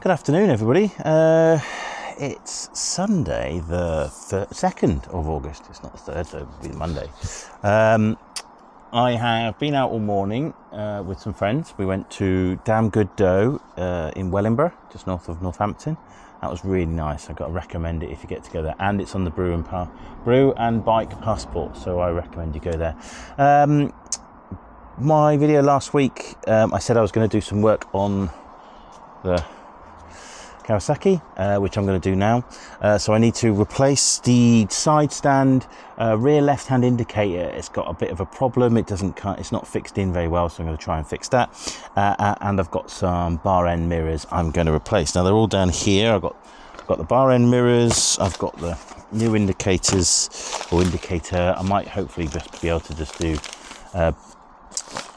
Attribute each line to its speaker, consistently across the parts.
Speaker 1: Good afternoon, everybody. It's Sunday, the 2nd of August. It's not the 3rd, so it'll be Monday. I have been out all morning with some friends. We went to Damn Good Dough in Wellingborough, just north of Northampton. That was really nice. I've got to recommend it if you get together. And it's on the Brew and Bike Passport, so I recommend you go there. My video last week, I said I was going to do some work on the Kawasaki, which I'm going to do now. So I need to replace the side stand rear left-hand indicator. It's got a bit of a problem. It's not fixed in very well, so I'm going to try and fix that. And I've got some bar end mirrors I'm going to replace. Now they're all down here. I've got the bar end mirrors. I've got the new indicators or indicator. I might hopefully just be able to just do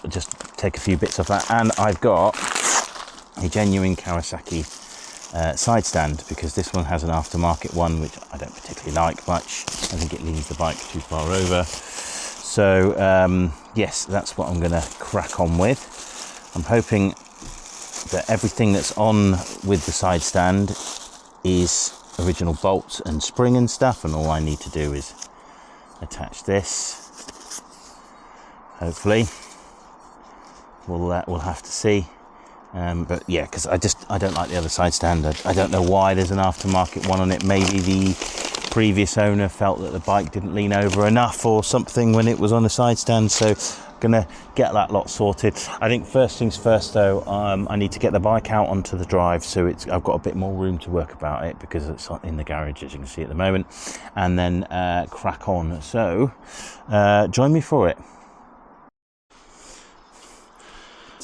Speaker 1: just take a few bits off that. And I've got a genuine Kawasaki side stand, because this one has an aftermarket one which I don't particularly like much. I think it leans the bike too far over. So yes, that's what I'm going to crack on with. I'm hoping that everything that's on with the side stand is original bolts and spring and stuff, and all I need to do is attach this. Hopefully we'll have to see. But yeah, because I don't like the other side stand. I don't know why there's an aftermarket one on it. Maybe the previous owner felt that the bike didn't lean over enough or something when it was on the side stand. So I'm gonna get that lot sorted. I think first things first though, I need to get the bike out onto the drive, so I've got a bit more room to work about it, because it's in the garage, as you can see at the moment, and then crack on. So join me for it.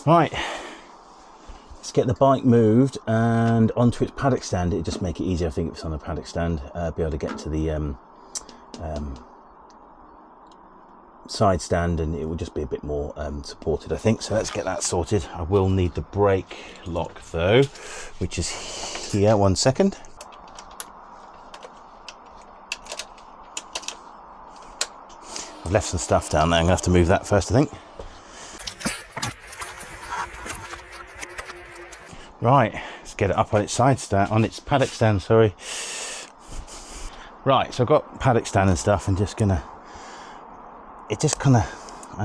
Speaker 1: Right. Let's get the bike moved and onto its paddock stand. It'd just make it easier, I think, if it's on a paddock stand, be able to get to the side stand, and it will just be a bit more supported, I think. So let's get that sorted. I will need the brake lock though, which is here. 1 second. I've left some stuff down there. I'm gonna have to move that first, I think. Right, let's get it up on its side stand, on its paddock stand, sorry. Right, so I've got paddock stand and stuff, and I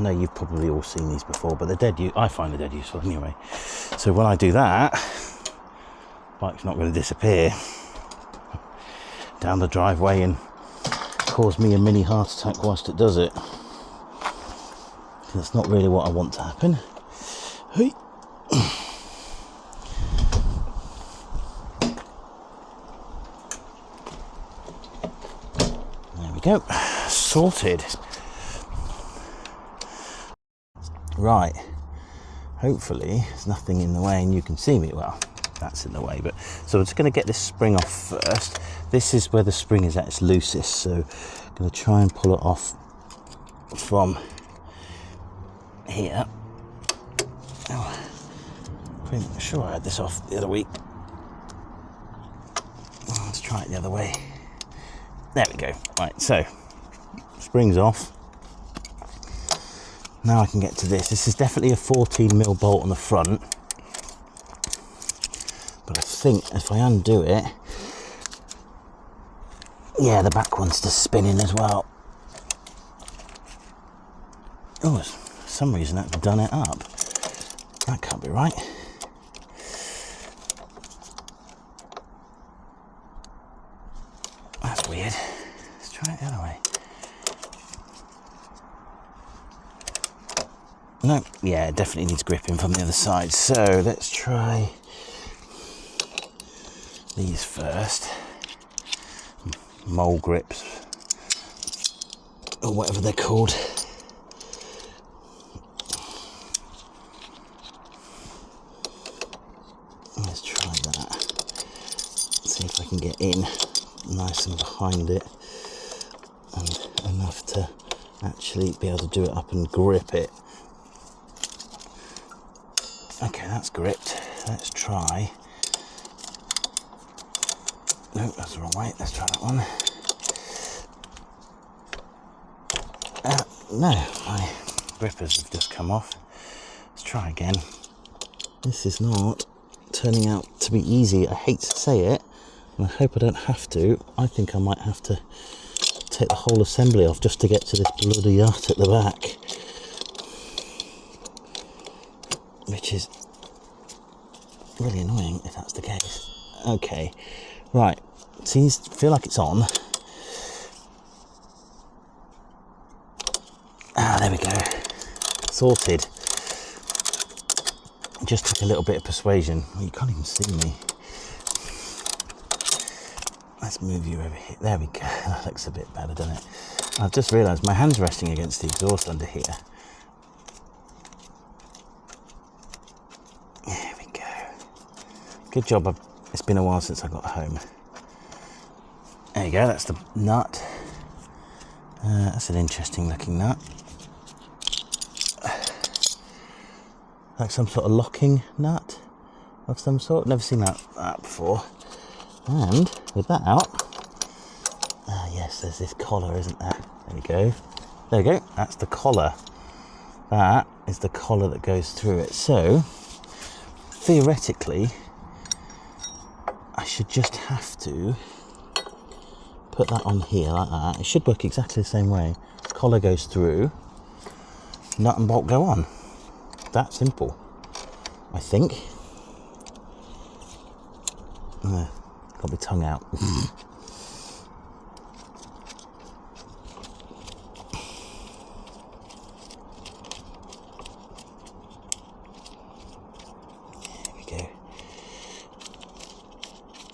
Speaker 1: know you've probably all seen these before, but I find they're dead useful anyway. So when I do that, bike's not going to disappear down the driveway and cause me a mini heart attack whilst it does it. That's not really what I want to happen. Hey. Go, sorted. Right, hopefully there's nothing in the way and you can see me. Well, that's in the way, but so I'm just going to get this spring off first. This is where the spring is at its loosest, so I'm going to try and pull it off from here. Oh, pretty sure I had this off the other week. Let's try it the other way. There we go. Right, so spring's off. Now I can get to this. This is definitely a 14mm bolt on the front, but I think if I undo it, yeah, the back one's just spinning as well. Oh, for some reason I've done it up. That can't be right. That's weird. Let's try it the other way. No, yeah, it definitely needs gripping from the other side. So let's try these first. Mole grips, or whatever they're called. Let's try that. See if I can get in nice and behind it, and enough to actually be able to do it up and grip it. Okay, that's gripped. Let's try. No, that's the wrong way. Let's try that one. No, my grippers have just come off. Let's try again. This is not turning out to be easy. I hate to say it, and I hope I don't have to. I think I might have to take the whole assembly off just to get to this bloody yacht at the back, which is really annoying if that's the case. Okay, right, seems to feel like it's on. Ah, there we go, sorted. It just took a little bit of persuasion. Well, you can't even see me. Let's move you over here. There we go. That looks a bit better, doesn't it? I've just realised my hand's resting against the exhaust under here. There we go. Good job. It's been a while since I got home. There you go. That's the nut. That's an interesting looking nut. Like some sort of locking nut of some sort. Never seen that before. And with that out, yes, there's this collar, isn't there? There we go. There we go. That's the collar. That is the collar that goes through it. So theoretically, I should just have to put that on here like that. It should work exactly the same way. Collar goes through, nut and bolt go on. That simple, I think. Got my tongue out. There we go.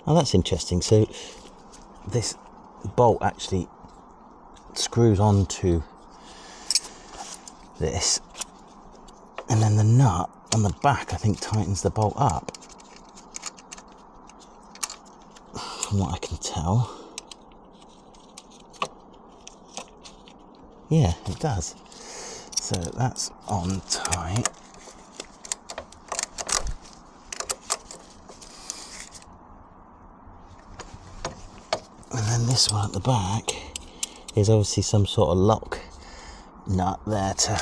Speaker 1: Oh, that's interesting. So this bolt actually screws onto this, and then the nut on the back, I think, tightens the bolt up, from what I can tell. Yeah, it does. So that's on tight. And then this one at the back is obviously some sort of lock nut there to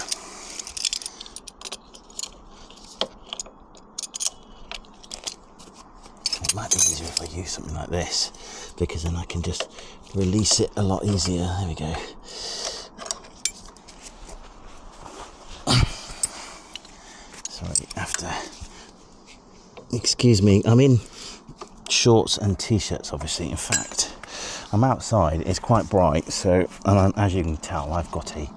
Speaker 1: it might be easier if I use something like this, because then I can just release it a lot easier. There we go. Sorry, excuse me, I'm in shorts and t-shirts, obviously. In fact, I'm outside, it's quite bright, so, and as you can tell, I've got a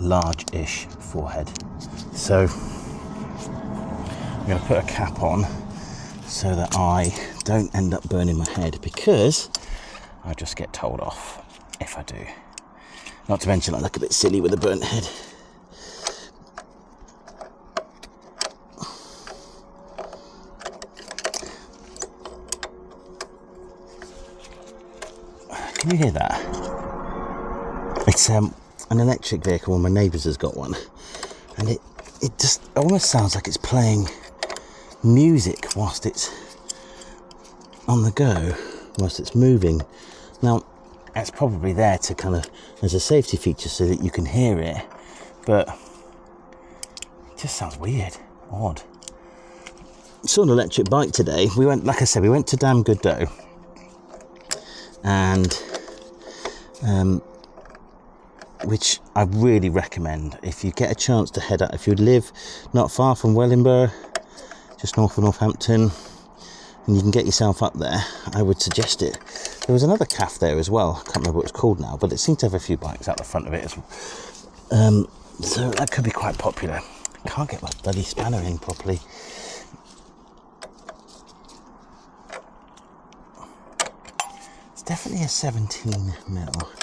Speaker 1: large-ish forehead, so I'm going to put a cap on so that I don't end up burning my head, because I just get told off if I do. Not to mention I look a bit silly with a burnt head. Can you hear that? It's an electric vehicle, and my neighbours has got one, and it just almost sounds like it's playing music whilst it's on the go, whilst it's moving. Now, it's probably there to kind of as a safety feature so that you can hear it, but it just sounds weird, odd. Saw an electric bike today. We went, like I said, we went to Damn Good Dough, and which I really recommend if you get a chance to head out. If you live not far from Wellingborough, just north of Northampton, and you can get yourself up there, I would suggest it. There was another cafe there as well, I can't remember what it's called now, but it seemed to have a few bikes out the front of it as well. So that could be quite popular. I can't get my bloody spanner in properly. It's definitely a 17mm.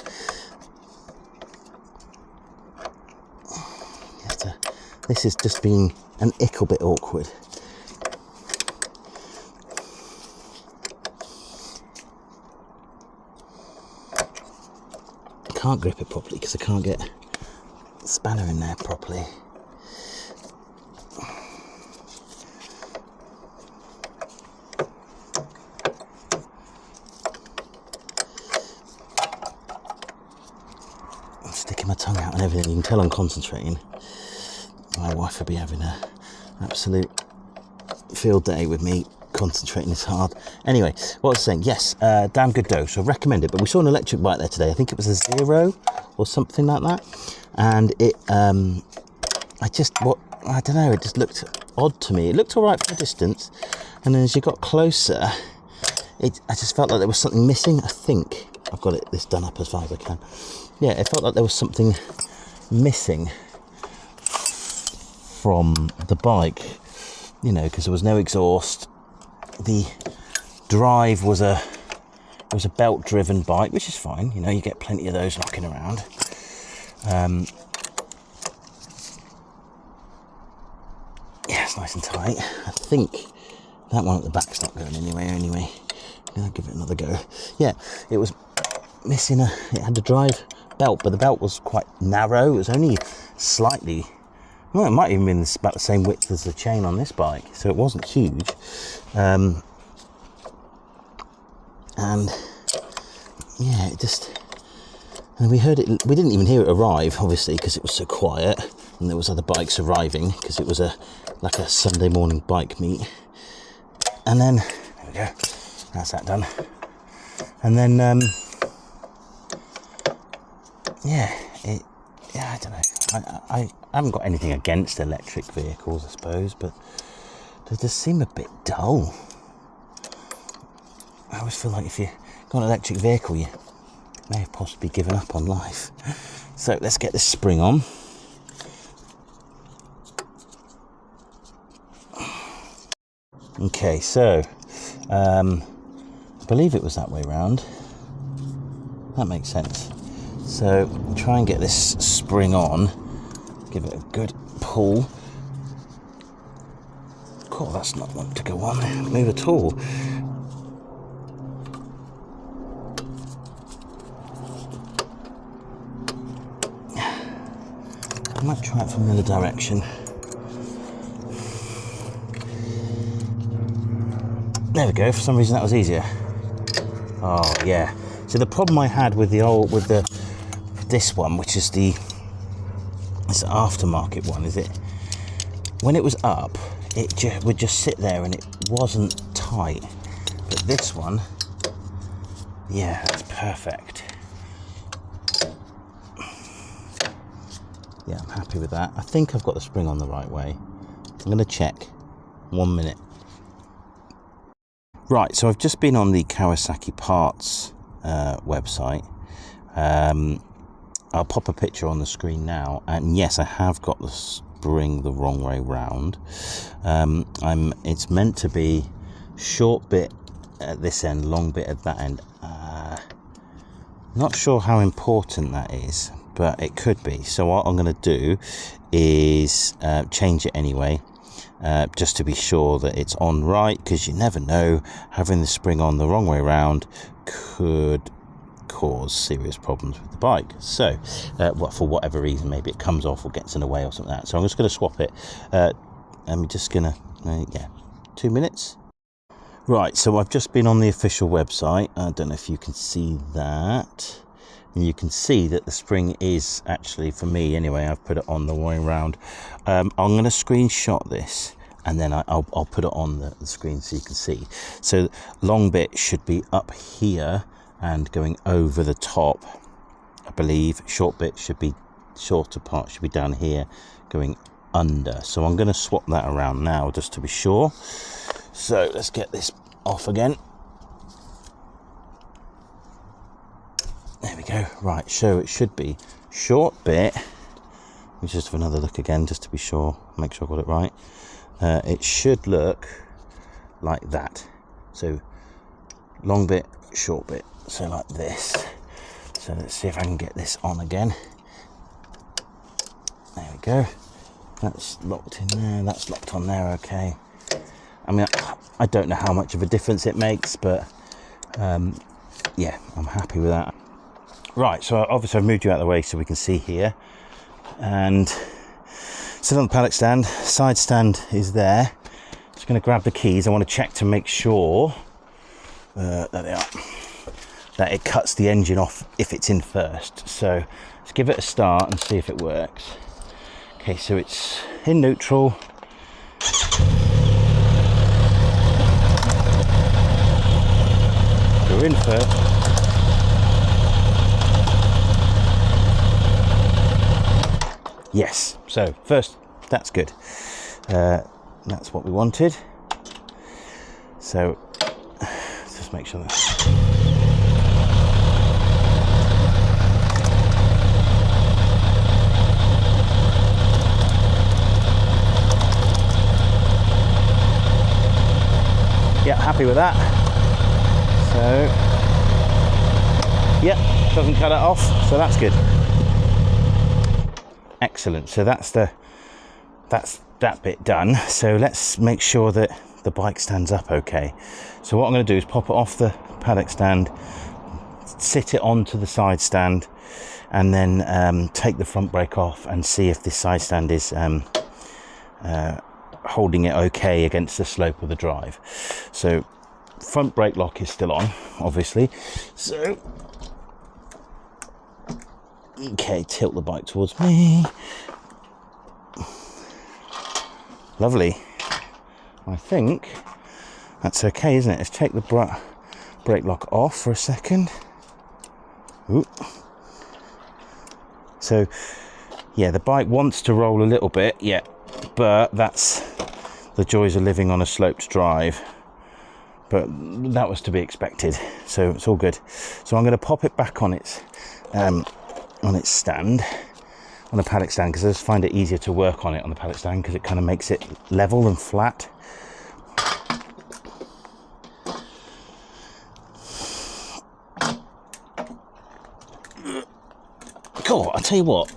Speaker 1: This is just being an ickle bit awkward. I can't grip it properly because I can't get the spanner in there properly. I'm sticking my tongue out and everything. You can tell I'm concentrating. My wife will be having an absolute field day with me concentrating this hard. Anyway, what I was saying, yes, damn good dough, so I recommend it. But we saw an electric bike there today. I think it was a Zero or something like that, and it I don't know, it just looked odd to me. It looked all right from a distance, and then as you got closer, I just felt like there was something missing. I think I've got this done up as far as I can. Yeah, it felt like there was something missing from the bike, you know, because there was no exhaust. The drive was a belt driven bike, which is fine, you know, you get plenty of those knocking around. Yeah, it's nice and tight. I think that one at the back's not going anyway. I'll give it another go. Yeah, it was missing it had a drive belt, but the belt was quite narrow. It was only slightly, well, it might even been about the same width as the chain on this bike, so it wasn't huge. And yeah, it just, and we didn't even hear it arrive, obviously, because it was so quiet, and there was other bikes arriving, because it was like a Sunday morning bike meet. And then, there we go, that's that done. And then, I don't know, I haven't got anything against electric vehicles, I suppose, but they just seem a bit dull. I always feel like if you've got an electric vehicle, you may have possibly given up on life. So let's get this spring on. Okay, so I believe it was that way round. That makes sense. So try and get this spring on, give it a good pull. God, that's not one to go on, move at all. I might try it from the other direction. There we go, for some reason that was easier. Oh yeah. So the problem I had with this one, which is this aftermarket one, is it when it was up, it would just sit there and it wasn't tight. But this one, yeah, that's perfect. Yeah, I'm happy with that. I think I've got the spring on the right way. I'm going to check. 1 minute. Right, so I've just been on the Kawasaki parts website. I'll pop a picture on the screen now, and yes, I have got the spring the wrong way round. It's meant to be short bit at this end, long bit at that end. Not sure how important that is, but it could be. So what I'm going to do is change it anyway, just to be sure that it's on right, because you never know, having the spring on the wrong way around could cause serious problems with the bike. So for whatever reason, maybe it comes off or gets in the way or something like that. So I'm just going to swap it. I'm just going to 2 minutes. Right, so I've just been on the official website. I don't know if you can see that. And you can see that the spring is actually, for me anyway, I've put it on the way around. I'm going to screenshot this, and then I'll put it on the screen so you can see. So long bit should be up here and going over the top, I believe. Short bit should be, shorter part should be down here going under. So I'm going to swap that around now just to be sure. So let's get this off again. There we go. Right, so it should be short bit. Let me just have another look again just to be sure, make sure I got it right. It should look like that. So long bit, short bit, so like this. So let's see if I can get this on again. There we go. That's locked in there, that's locked on there, okay. I mean, I don't know how much of a difference it makes, but yeah, I'm happy with that. Right, so obviously I've moved you out of the way so we can see here. And sit on the pallet stand, side stand is there. Just going to grab the keys. I want to check to make sure there they are, that it cuts the engine off if it's in first. So let's give it a start and see if it works. Okay, so it's in neutral. we're in for yes. So first, that's good. That's what we wanted. So let's just make sure that. Yeah, happy with that. So, yeah, doesn't cut it off, so that's good. Excellent. So that's that bit done. So let's make sure that the bike stands up okay. So what I'm going to do is pop it off the paddock stand, sit it onto the side stand, and then take the front brake off and see if this side stand is holding it okay against the slope of the drive. So front brake lock is still on, obviously. So okay, tilt the bike towards me. Lovely. I think that's okay, isn't it? Let's take the brake lock off for a second. Ooh. So yeah, the bike wants to roll a little bit, yeah, but that's the joys of living on a sloped drive. But that was to be expected, so it's all good. So I'm going to pop it back on its stand, on the paddock stand, because I just find it easier to work on it on the paddock stand because it kind of makes it level and flat. Cool, I'll tell you what,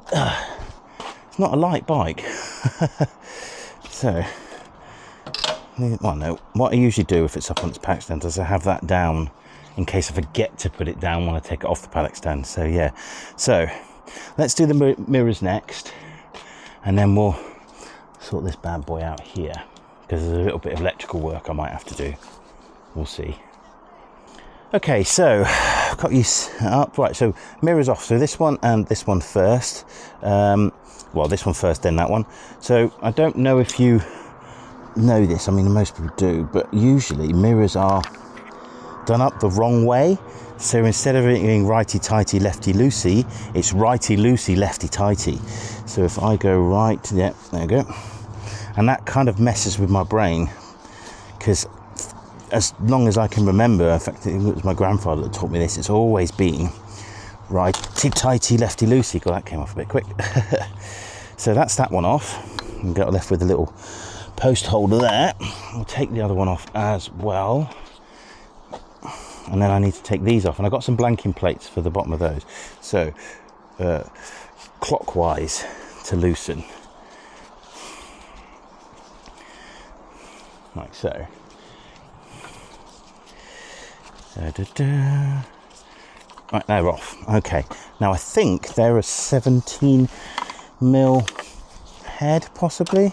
Speaker 1: it's not a light bike. So, well, no, what I usually do if it's up on its paddock stand is I have that down in case I forget to put it down when I take it off the paddock stand. So yeah, so let's do the mirrors next, and then we'll sort this bad boy out here, because there's a little bit of electrical work I might have to do. We'll see. Okay, so I've got you up. Right, so mirrors off. So this one and this one first. Well, this one first, then that one. So I don't know if you know this. I mean, most people do, but usually mirrors are done up the wrong way. So instead of it being righty-tighty, lefty-loosey, it's righty-loosey, lefty-tighty. So if I go right, yeah, there we go. And that kind of messes with my brain, because as long as I can remember, in fact, it was my grandfather that taught me this, it's always been righty-tighty, lefty-loosey. God, that came off a bit quick. So that's that one off. And got left with a little post holder there. I'll take the other one off as well. And then I need to take these off, and I got some blanking plates for the bottom of those. So clockwise to loosen, like so. Right, they're off. Okay, now I think they're a 17mm head, possibly.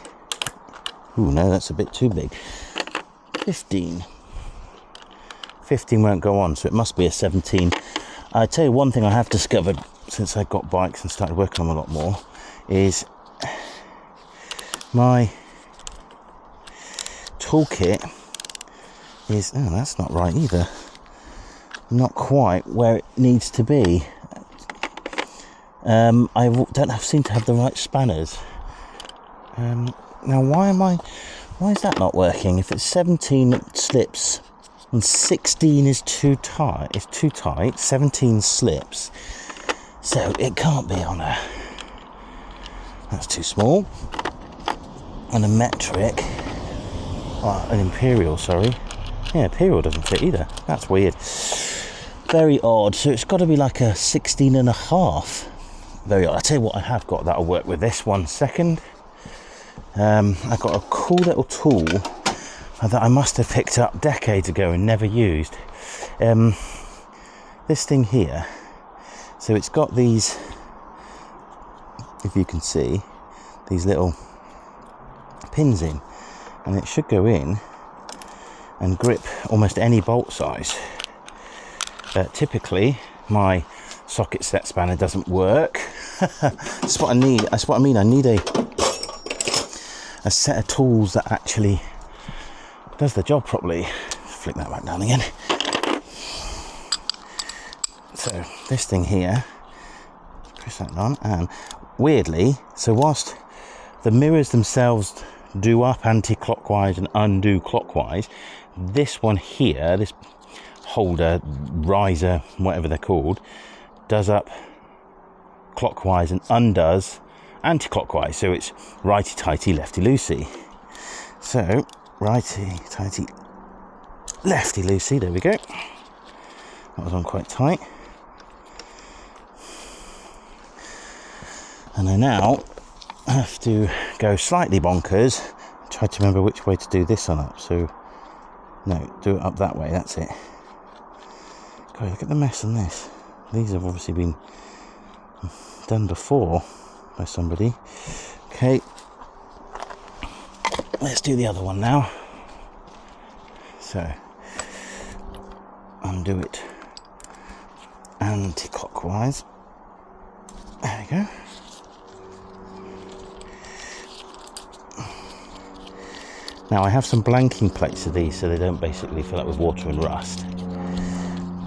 Speaker 1: Ooh, no, that's a bit too big. 15 won't go on, so it must be a 17. I tell you one thing I have discovered since I got bikes and started working on them a lot more is my toolkit is, oh, that's not right either. Not quite where it needs to be. I don't seem to have the right spanners. Now why is that not working? If it's 17 slips and 16 is too tight, 17 slips, so it can't be on a, that's too small. And a metric, an imperial, sorry. Yeah, imperial doesn't fit either. That's weird. Very odd. So it's got to be like a 16.5. Very odd. I'll tell you what I have got that'll work with this. 1 second. I've got a cool little tool that I must have picked up decades ago and never used. This thing here. So it's got these, if you can see, these little pins in, and it should go in and grip almost any bolt size. Typically my socket set spanner doesn't work. That's what I need. That's what I mean. I need a set of tools that actually does the job properly. Flick that back down again. So this thing here, press that on, and weirdly, so whilst the mirrors themselves do up anti-clockwise and undo clockwise, this one here, this holder, riser, whatever they're called, does up clockwise and undoes anti-clockwise. So it's righty-tighty, lefty-loosey. So righty-tighty, lefty-loosey, there we go. That was on quite tight. And I now have to go slightly bonkers, try to remember which way to do this one up. So no, do it up that way, that's it. God, look at the mess on this. These have obviously been done before by somebody. Okay, let's do the other one now. So undo it anti-clockwise. There we go. Now I have some blanking plates of these so they don't basically fill up with water and rust.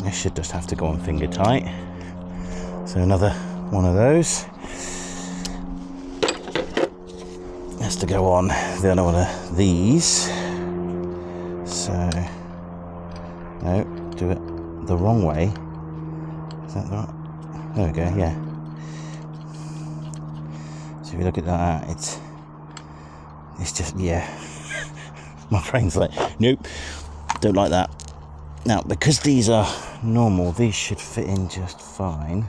Speaker 1: This should just have to go on finger tight. So another one of those has to go on the other one of these. So no, do it the wrong way. Is that the right? There we go, yeah. So if you look at that, it's just, yeah. My brain's like, nope, don't like that. Now, because these are normal, these should fit in just fine.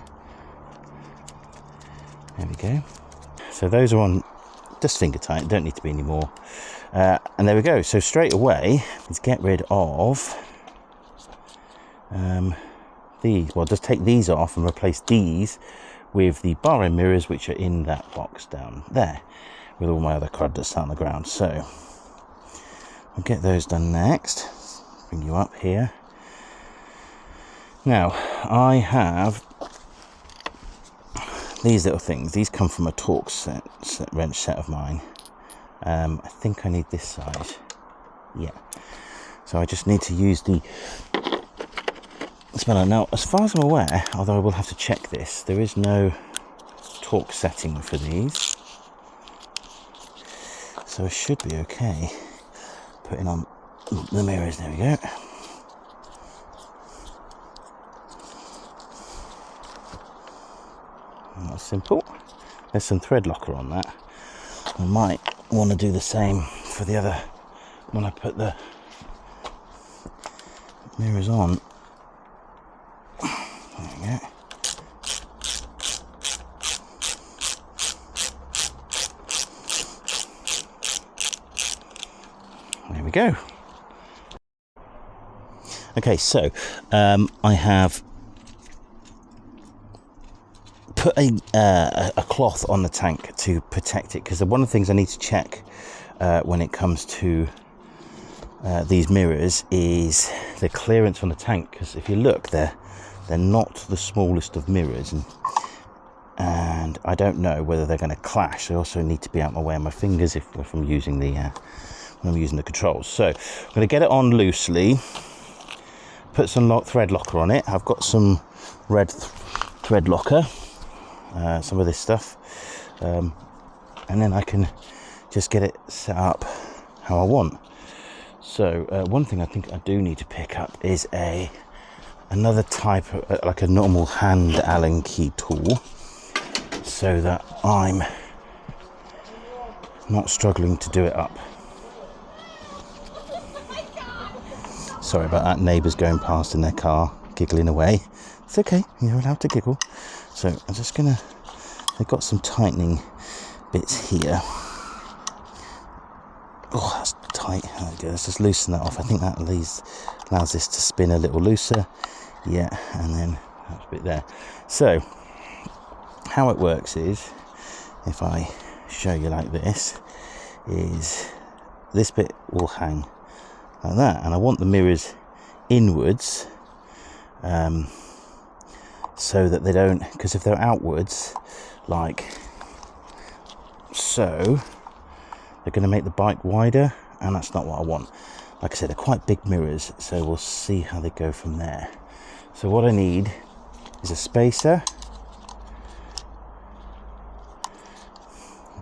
Speaker 1: There we go. So those are on just finger tight, don't need to be any more. And there we go. So straight away, let's get rid of these. Well, just take these off and replace these with the bar end mirrors, which are in that box down there, with all my other crud that's on the ground. So I'll get those done next. Bring you up here. Now, I have these little things. These come from a Torx wrench set of mine. I think I need this size. Yeah. So I just need to use the spanner. Now, as far as I'm aware, although I will have to check this, there is no torque setting for these. So I should be okay. Putting on the mirrors, there we go. And that's simple. There's some thread locker on that. I might want to do the same for the other when I put the mirrors on. There we go. There we go. Okay, so I have put a cloth on the tank to protect it, because one of the things I need to check when it comes to these mirrors is the clearance on the tank, because if you look, they're not the smallest of mirrors, and I don't know whether they're going to clash. I also need to be out my way on my fingers if I'm using the when I'm using the controls. So I'm going to get it on loosely, put some thread locker on it. I've got some red thread locker, some of this stuff, and then I can just get it set up how I want. So one thing I think I do need to pick up is another type of like a normal hand Allen key tool, so that I'm not struggling to do it up. Sorry about that, neighbours going past in their car, giggling away. It's okay, you're allowed to giggle. So I'm just gonna, they've got some tightening bits here. Oh, that's tight. There we go. Let's just loosen that off. I think that allows this to spin a little looser. Yeah, and then that bit there. So how it works is, if I show you like this, is this bit will hang like that, and I want the mirrors inwards, so that they don't, because if they're outwards like so, they're going to make the bike wider, and that's not what I want. Like I said, they're quite big mirrors, so we'll see how they go from there. So what I need is a spacer,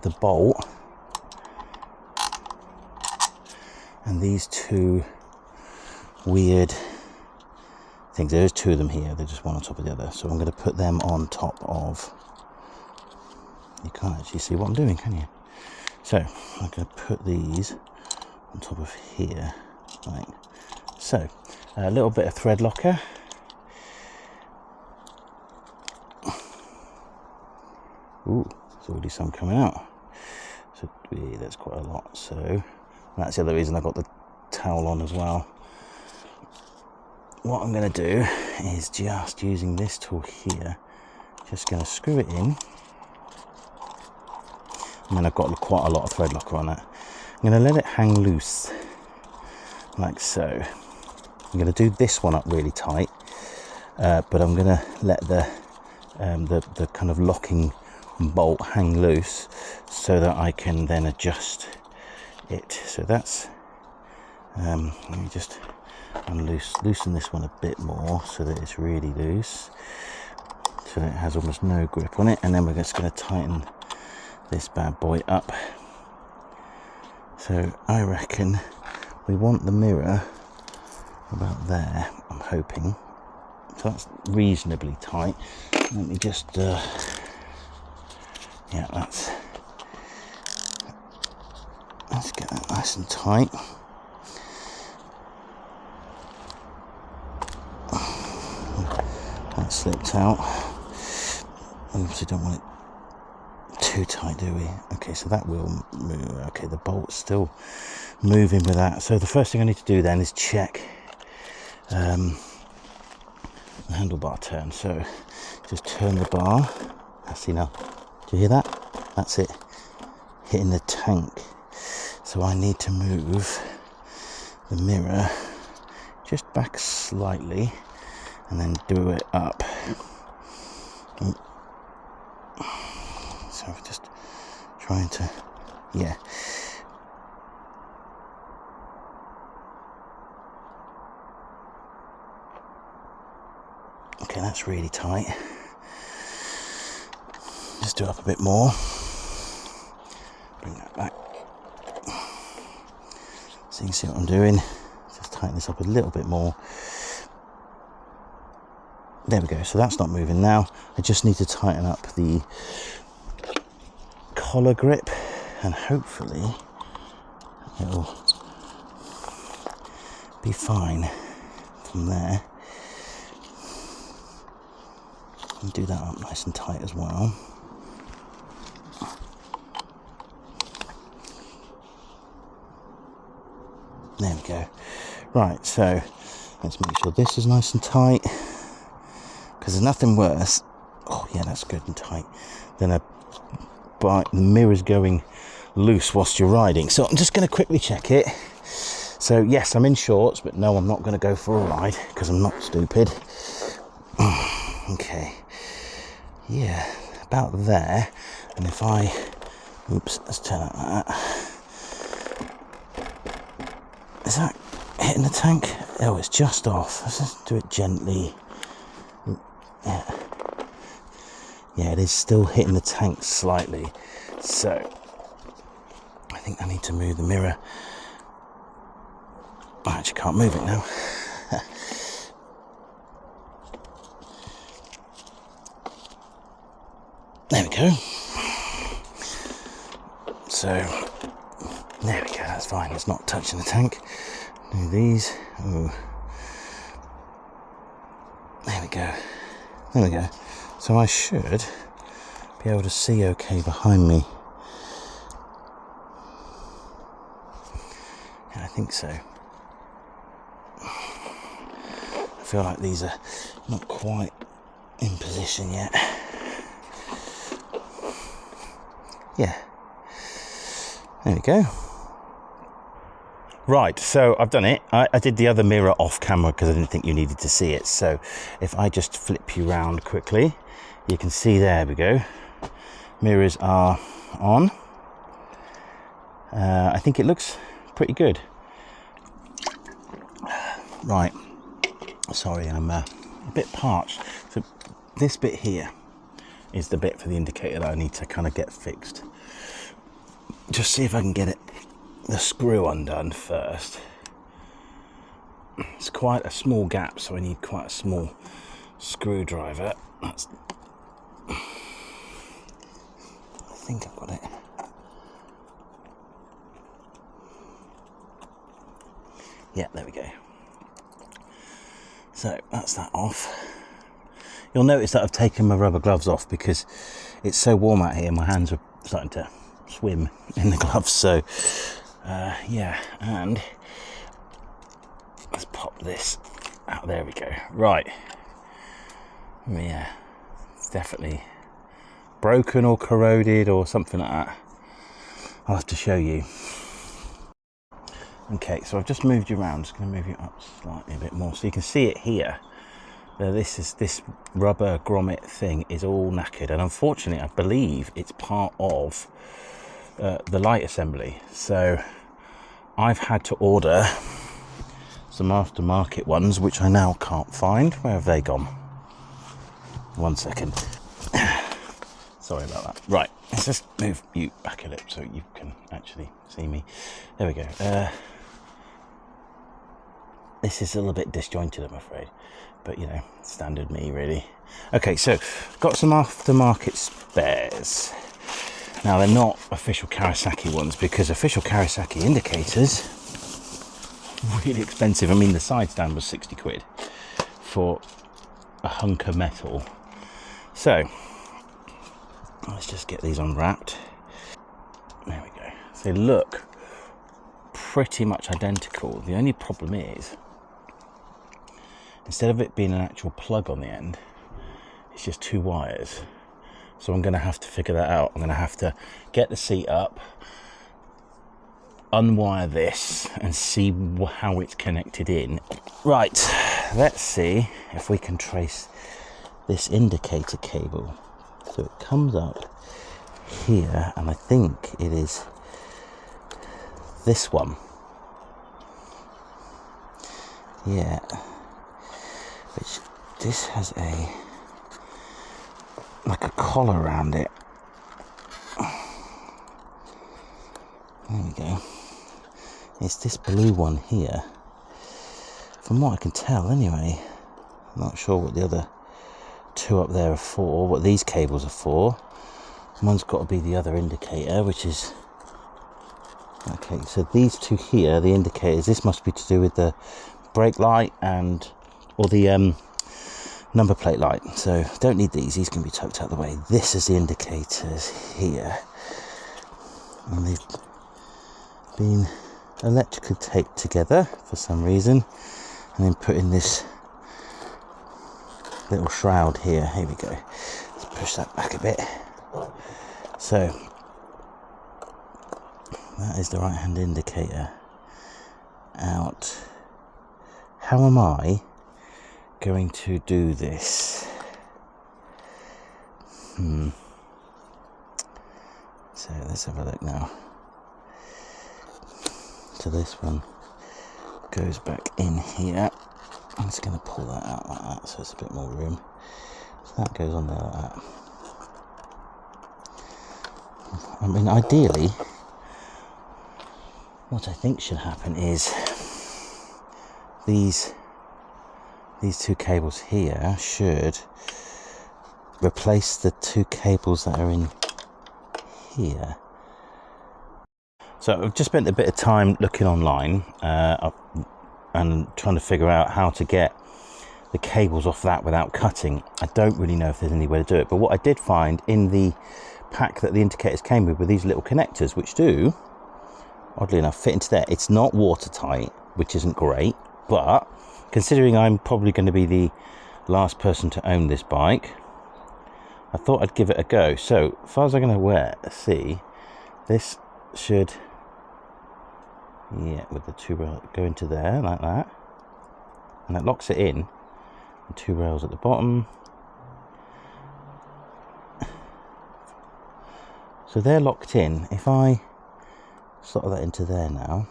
Speaker 1: the bolt, and these two weird things. There's two of them here, they're just one on top of the other, so I'm going to put them on top of, you can't actually see what I'm doing, can you? So I'm going to put these on top of here, right. So a little bit of thread locker, ooh, there's already some coming out, so yeah, that's quite a lot. So that's the other reason I got the towel on as well. What I'm going to do is, just using this tool here, just going to screw it in, and then I've got quite a lot of thread locker on it. I'm going to let it hang loose like so. I'm going to do this one up really tight, but I'm going to let the kind of locking bolt hang loose so that I can then adjust it. So that's let me just loosen this one a bit more so that it's really loose, so that it has almost no grip on it, and then we're just going to tighten this bad boy up. So I reckon we want the mirror about there, I'm hoping. So that's reasonably tight. Let me just yeah, let's get that nice and tight. That slipped out. We obviously don't want it too tight, do we? Okay, so that will move. Okay, the bolt's still moving with that. So the first thing I need to do then is check the handlebar turn. So just turn the bar. That's enough. Do you hear that? That's it, hitting the tank. So I need to move the mirror just back slightly and then do it up. So I'm just trying to, yeah. Okay, that's really tight. Just do it up a bit more. Bring that back. So you can see what I'm doing. Just tighten this up a little bit more. There we go. So that's not moving now. I just need to tighten up the collar grip, and hopefully it'll be fine from there. And do that up nice and tight as well. There we go. Right, so let's make sure this is nice and tight, because there's nothing worse, oh yeah, that's good and tight, than the mirror's going loose whilst you're riding. So I'm just going to quickly check it. So yes, I'm in shorts, but no, I'm not going to go for a ride because I'm not stupid. Okay, yeah, about there. And if I, oops, let's turn it like that. Is that hitting the tank? Oh, it's just off. Let's just do it gently. Yeah. Yeah, it is still hitting the tank slightly. So I think I need to move the mirror. I actually can't move it now. There we go. So there we go, that's fine. It's not touching the tank. Do these. Ooh. There we go. There we go. So I should be able to see okay behind me. Yeah, I think so. I feel like these are not quite in position yet. Yeah. There we go. Right, so I've done it. I did the other mirror off camera because I didn't think you needed to see it. So if I just flip you round quickly, you can see, there we go. Mirrors are on. I think it looks pretty good. Right, sorry, I'm a bit parched. So this bit here is the bit for the indicator that I need to kind of get fixed. Just see if I can get it, the screw undone first. It's quite a small gap, so I need quite a small screwdriver. That's, I think I've got it. Yeah, there we go. So that's that off. You'll notice that I've taken my rubber gloves off because it's so warm out here, my hands are starting to swim in the gloves. So yeah, and let's pop this out. There we go. Right, yeah, it's definitely broken or corroded or something like that. I'll have to show you. Okay, so I've just moved you around. Just going to move you up slightly a bit more so you can see it here. This rubber grommet thing is all knackered, and unfortunately I believe it's part of the light assembly. So I've had to order some aftermarket ones, which I now can't find. Where have they gone? One second. Sorry about that. Right, let's just move you back a little so you can actually see me. There we go. This is a little bit disjointed, I'm afraid, but you know, standard me really. Okay, so got some aftermarket spares. Now they're not official Kawasaki ones because official Kawasaki indicators really expensive. I mean, the side stand was 60 quid for a hunk of metal. So let's just get these unwrapped. There we go. So they look pretty much identical. The only problem is, instead of it being an actual plug on the end, it's just two wires. So I'm going to have to figure that out. I'm going to have to get the seat up, unwire this, and see how it's connected in. Right, let's see if we can trace this indicator cable. So it comes up here, and I think it is this one. Yeah. Which, this has like a collar around it. There we go. It's this blue one here. From what I can tell anyway. I'm not sure what the other two up there are for, what these cables are for. One's got to be the other indicator, which is... Okay, so these two here, the indicators, this must be to do with the brake light and... or the number plate light. So don't need these can be tucked out of the way. This is the indicators here, and they've been electrically taped together for some reason, and then put in this little shroud here. Here we go. Let's push that back a bit. So that is the right hand indicator out. How am I going to do this? So let's have a look now. So this one goes back in here. I'm just going to pull that out like that so it's a bit more room. So that goes on there like that. I mean, ideally, what I think should happen is these two cables here should replace the two cables that are in here. So I've just spent a bit of time looking online and trying to figure out how to get the cables off that without cutting. I don't really know if there's any way to do it, but what I did find in the pack that the indicators came with were these little connectors, which do, oddly enough, fit into there. It's not watertight, which isn't great, but considering I'm probably going to be the last person to own this bike, I thought I'd give it a go. So as far as I'm going to see, this should, yeah, with the two rails go into there like that, and it locks it in. And two rails at the bottom. So they're locked in. If I slot that into there now,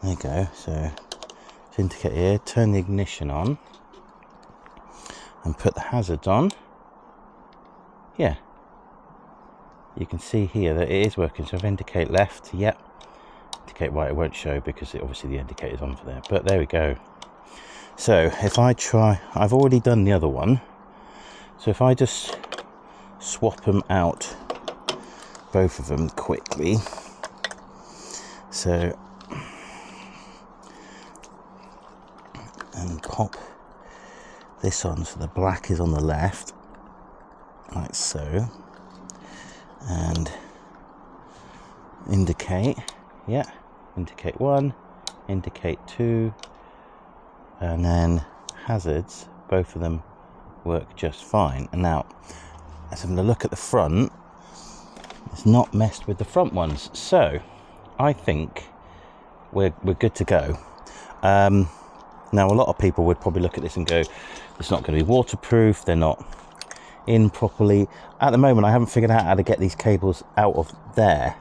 Speaker 1: there you go. So indicate here, turn the ignition on, and put the hazards on, yeah, you can see here that it is working. So if I indicate left, yep, indicate right, it won't show because obviously the indicator's on for there, but there we go. So if I try, I've already done the other one, so if I just swap them out, both of them quickly, so, and pop this on, so the black is on the left, like so, and indicate, yeah, indicate 1, indicate 2, and then hazards, both of them work just fine. And now, as I'm going to look at the front, it's not messed with the front ones, so I think we're good to go. Now, a lot of people would probably look at this and go, it's not going to be waterproof, they're not in properly. At the moment, I haven't figured out how to get these cables out of there.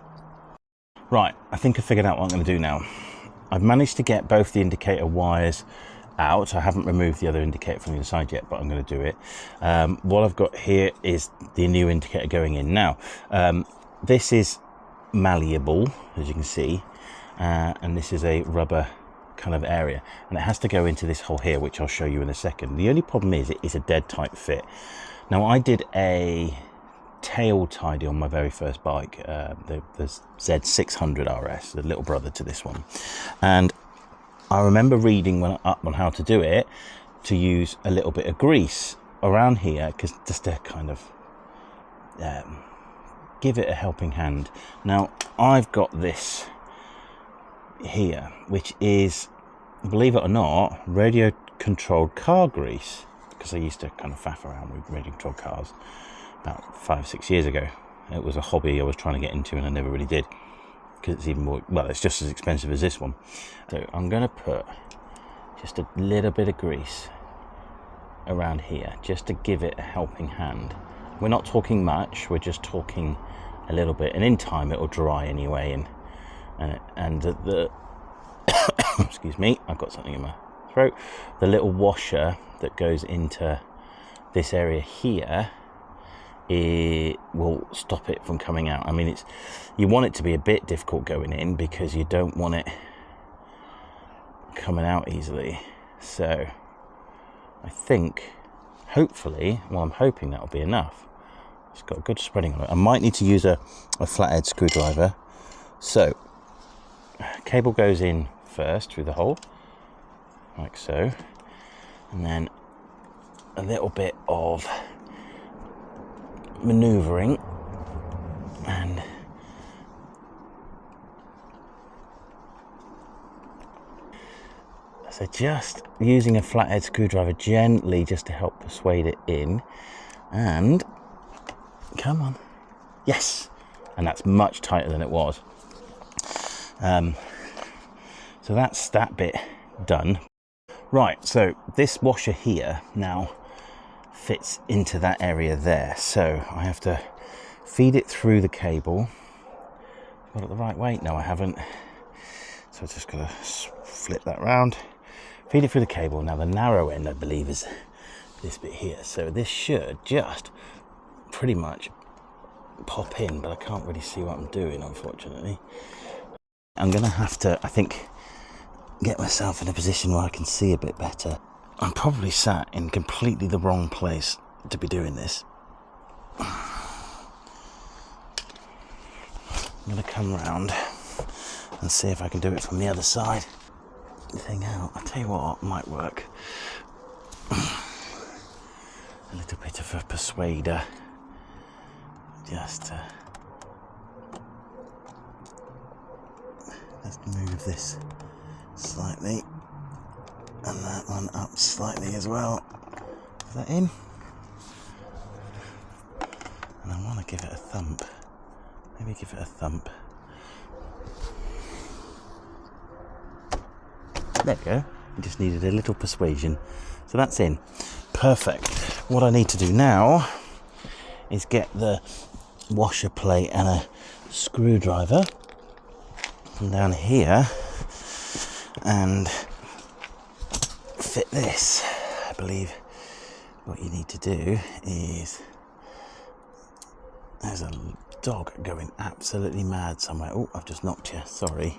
Speaker 1: Right, I think I figured out what I'm going to do now. I've managed to get both the indicator wires out. I haven't removed the other indicator from the inside yet, but I'm going to do it. What I've got here is the new indicator going in. Now, this is malleable, as you can see, and this is a rubber kind of area, and it has to go into this hole here, which I'll show you in a second. The only problem is it is a dead tight fit. Now, I did a tail tidy on my very first bike, the Z900RS, the little brother to this one, and I remember reading up on how to do it, to use a little bit of grease around here, because just to kind of give it a helping hand. Now, I've got this here, which is, believe it or not, radio controlled car grease, because I used to kind of faff around with radio controlled cars about 5-6 years ago. It was a hobby I was trying to get into, and I never really did, because it's even more, well, it's just as expensive as this one. So I'm going to put just a little bit of grease around here, just to give it a helping hand. We're not talking much, we're just talking a little bit, and in time it will dry anyway, and the excuse me, I've got something in my throat. The little washer that goes into this area here, it will stop it from coming out. I mean, you want it to be a bit difficult going in, because you don't want it coming out easily. So I think, hopefully, well, I'm hoping that'll be enough. It's got a good spreading on it. I might need to use a flathead screwdriver. So cable goes in first through the hole, like so, and then a little bit of maneuvering, and so just using a flathead screwdriver gently, just to help persuade it in, and come on, yes, and that's much tighter than it was. So that's that bit done. Right, so this washer here now fits into that area there, so I have to feed it through the cable. Got it the right way? No, I haven't. So I'm just gonna flip that round, feed it through the cable. Now the narrow end, I believe, is this bit here, so this should just pretty much pop in, but I can't really see what I'm doing, unfortunately. I'm gonna have to, I think, get myself in a position where I can see a bit better. I'm probably sat in completely the wrong place to be doing this. I'm gonna come round and see if I can do it from the other side. Thing out, I'll tell you what might work. A little bit of a persuader, just let's move this slightly, and that one up slightly as well. Is that in? And I want to give it a thump. Maybe give it a thump. There we go. We just needed a little persuasion. So that's in. Perfect. What I need to do now is get the washer plate and a screwdriver from down here and fit this, I believe, what you need to do is, there's a dog going absolutely mad somewhere. Oh, I've just knocked you, sorry.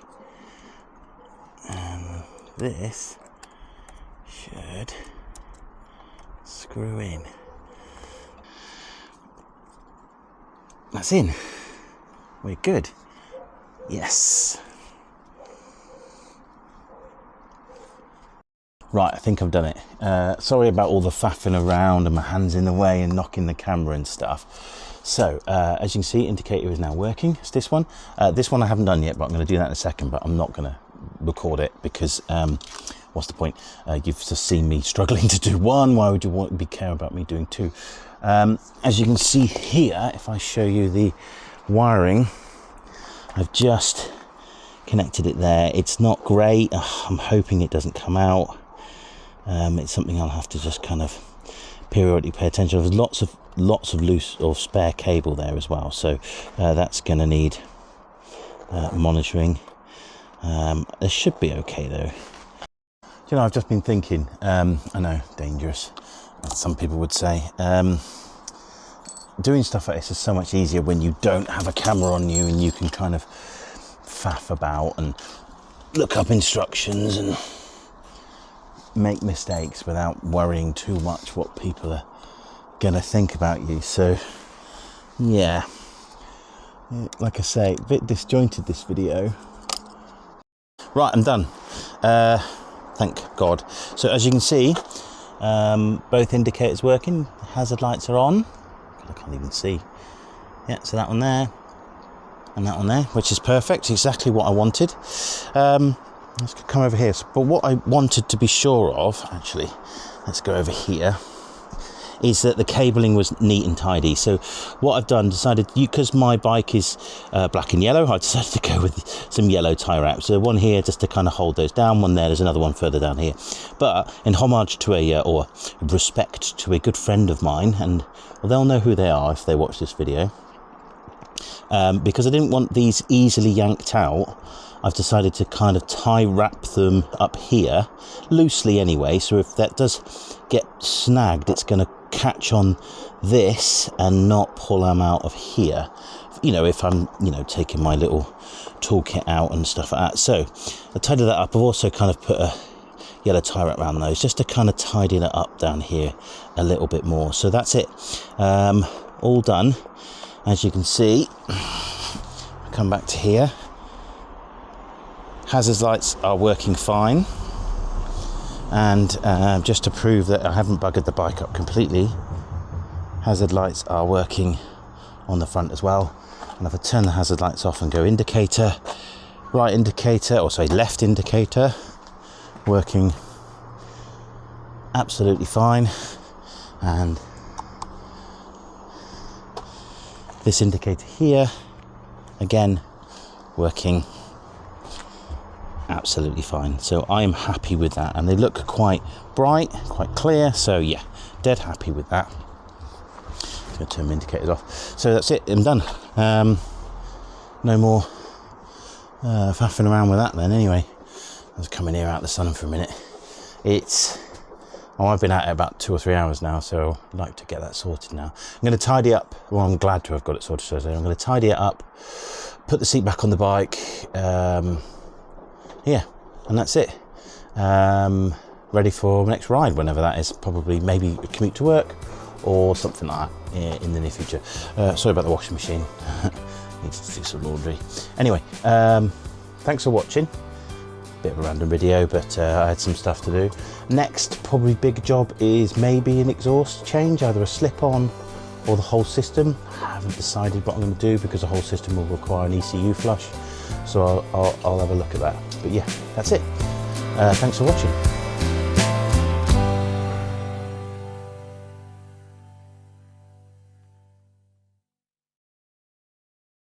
Speaker 1: And this should screw in. That's in. We're good. Yes. Right, I think I've done it. Sorry about all the faffing around and my hands in the way and knocking the camera and stuff. So, as you can see, indicator is now working. It's this one. This one I haven't done yet, but I'm going to do that in a second, but I'm not going to record it because what's the point? You've just seen me struggling to do one. Why would you care about me doing two? As you can see here, if I show you the wiring, I've just connected it there. It's not great. I'm hoping it doesn't come out. It's something I'll have to just kind of periodically pay attention to. There's lots of loose or spare cable there as well, so that's going to need monitoring. This should be okay though. You know, I've just been thinking, I know, dangerous, as some people would say. Doing stuff like this is so much easier when you don't have a camera on you and you can kind of faff about and look up instructions and make mistakes without worrying too much what people are going to think about you. So, yeah, like I say, a bit disjointed this video. Right, I'm done. Thank God. So as you can see, both indicators working, hazard lights are on. I can't even see. Yeah, so that one there and that one there, which is perfect, exactly what I wanted. Let's come over here. But what I wanted to be sure of, actually, let's go over here, is that the cabling was neat and tidy. So what I've done, decided, because my bike is black and yellow, I decided to go with some yellow tie wraps. So one here just to kind of hold those down, one there, there's another one further down here. But in homage to or respect to a good friend of mine, and well, they'll know who they are if they watch this video, because I didn't want these easily yanked out, I've decided to kind of tie wrap them up here, loosely anyway, so if that does get snagged, it's going to catch on this and not pull them out of here, you know, if I'm, you know, taking my little toolkit out and stuff like that. So I tidied that up. I've also kind of put a yellow tie wrap around those just to kind of tidy it up down here a little bit more. So that's it, all done. As you can see, I come back to here, hazard lights are working fine, and just to prove that I haven't buggered the bike up completely, hazard lights are working on the front as well. And if I turn the hazard lights off and go indicator, right indicator, or sorry, left indicator, working absolutely fine, and this indicator here, again, working absolutely fine. So I am happy with that, and they look quite bright, quite clear, so yeah, dead happy with that. I'm going to turn my indicators off. So that's it, I'm done. No more faffing around with that then. Anyway, I was coming here out of the sun for a minute. I've been at it about 2 or 3 hours now, so I'd like to get that sorted now. I'm going to tidy up, well, I'm glad to have got it sorted, so I'm going to tidy it up, put the seat back on the bike, yeah, and that's it. Ready for the next ride, whenever that is, probably maybe a commute to work or something like that in the near future. Sorry about the washing machine, need to do some laundry. Anyway, thanks for watching. Bit of a random video, but I had some stuff to do. Next, probably big job is maybe an exhaust change, either a slip-on or the whole system. I haven't decided what I'm going to do because the whole system will require an ECU flush, so I'll have a look at that. But yeah, that's it. Thanks for watching.